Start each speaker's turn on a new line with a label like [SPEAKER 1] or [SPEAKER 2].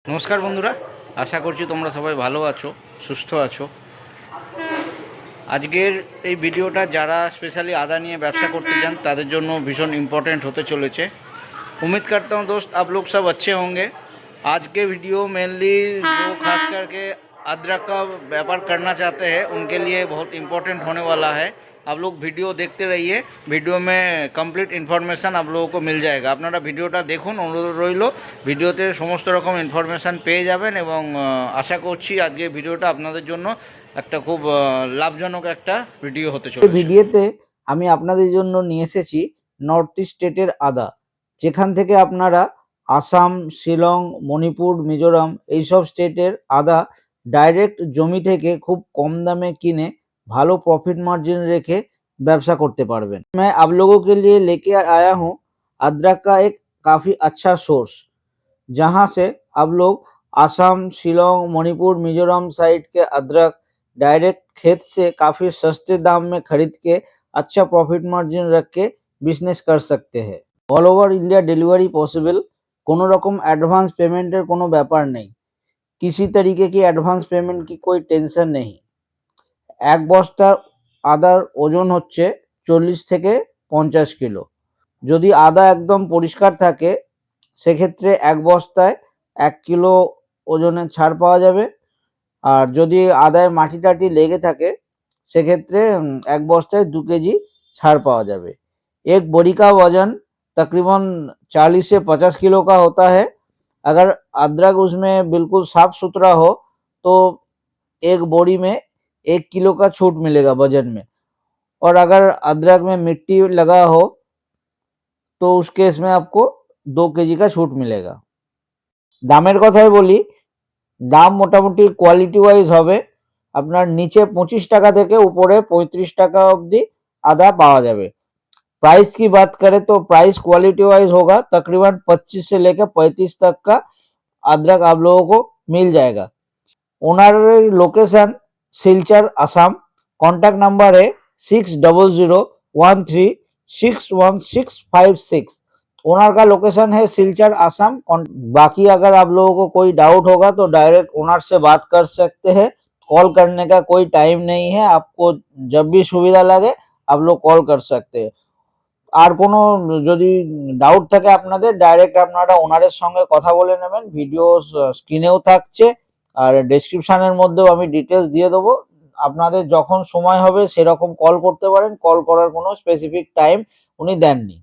[SPEAKER 1] নমস্কার বন্ধুরা, আশা করছি তোমরা সবাই ভালো আছো, সুস্থ আছো। আজকের এই ভিডিওটা যারা স্পেশালি আদা নিয়ে ব্যবসা করতে চান তাদের জন্য भीषण इम्पोर्टेंट होते चलेছে। उम्मीद करता हूँ दोस्त आप लोग सब अच्छे होंगे। आज के वीडियो मेनली जो खास करके अदरक का व्यापार करना चाहते हैं उनके लिए बहुत इम्पोर्टेंट होने वाला है। आप लोग वीडियो देखते रहिए, वीडियो में कंप्लीट इन्फॉर्मेशन आप लोगों को मिल जाएगा। আপনারা ভিডিওটা দেখুন, অনুরোধ রইল। ভিডিওতে সমস্ত রকম ইনফরমেশান পেয়ে যাবেন এবং আশা করছি আজকে ভিডিওটা আপনাদের জন্য একটা খুব লাভজনক একটা ভিডিও হতে চলেছে।
[SPEAKER 2] ভিডিওতে আমি আপনাদের জন্য নিয়ে এসেছি নর্থ ইস্ট স্টেটের আদা, যেখান থেকে আপনারা আসাম, শিলং, মণিপুর, মিজোরাম এইসব স্টেটের আদা ডাইরেক্ট জমি থেকে খুব কম দামে কিনে ভালো प्रॉफिट मार्जिन रेखे व्यवसाय करते पारबेन। मैं आप लोगों के लिए लेके आया हूँ अदरक का एक काफ़ी अच्छा सोर्स, जहाँ से आप लोग आसाम, शिलोंग, मणिपुर, मिजोरम साइड के अदरक डायरेक्ट खेत से काफ़ी सस्ते दाम में खरीद के अच्छा प्रॉफिट मार्जिन रख के बिजनेस कर सकते हैं। All over India delivery possible, কোনো রকম অ্যাডভান্স পেমেন্টের কোনো ব্যাপার নেই, किसी तरीके की एडवांस पेमेंट की कोई टेंशन नहीं। এক বস্তা আদার ওজন হচ্ছে 40 থেকে 50 কিলো। যদি আদা একদম পরিষ্কার থাকে সেক্ষেত্রে এক বস্তায় 1 কিলো ওজনের ছাড় পাওয়া যাবে। আর যদি আদায় মাটি টাটি লেগে থাকে সেক্ষেত্রে এক বস্তায় 2 কেজি ছাড় পাওয়া যাবে। एक बोरी का वजन तकरीबन 40 से 50 किलो का होता है। अगर अदरक उसमें बिल्कुल साफ सुथरा हो तो एक बोरी में 1 किलो का छूट मिलेगा वजन में, और अगर अदरक में मिट्टी लगा हो तो उस केस में आपको 2 केजी का छूट मिलेगा। দামের কথাই বলি, দাম মোটামুটি কোয়ালিটি ওয়াইজ হবে। আপনার নিচে 25 টাকা থেকে উপরে 35 টাকা অবধি আদা পাওয়া যাবে। प्राइस की बात करें तो प्राइस क्वालिटी वाइज होगा, तकरीबन 25 से लेकर 35 तक का अदरक आप लोगों को मिल जाएगा। Owner location Silchar Assam. Contact number है 6000136156। ओनर का लोकेशन है सिलचर असम। बाकी अगर आप लोगों को कोई डाउट होगा तो डायरेक्ट ओनर से बात कर सकते हैं। कॉल करने का कोई टाइम नहीं है, आपको जब भी सुविधा लगे आप लोग कॉल कर सकते हैं। আর কোনো যদি ডাউট থাকে আপনাদের ডাইরেক্ট আপনারা ওনারের সঙ্গে কথা বলে নেবেন। ভিডিও স্ক্রিনেও থাকছে আর ডেসক্রিপশনের মধ্যেও আমি ডিটেলস দিয়ে দেবো। আপনাদের যখন সময় হবে সেরকম কল করতে পারেন। কল করার কোনো স্পেসিফিক টাইম উনি দেননি।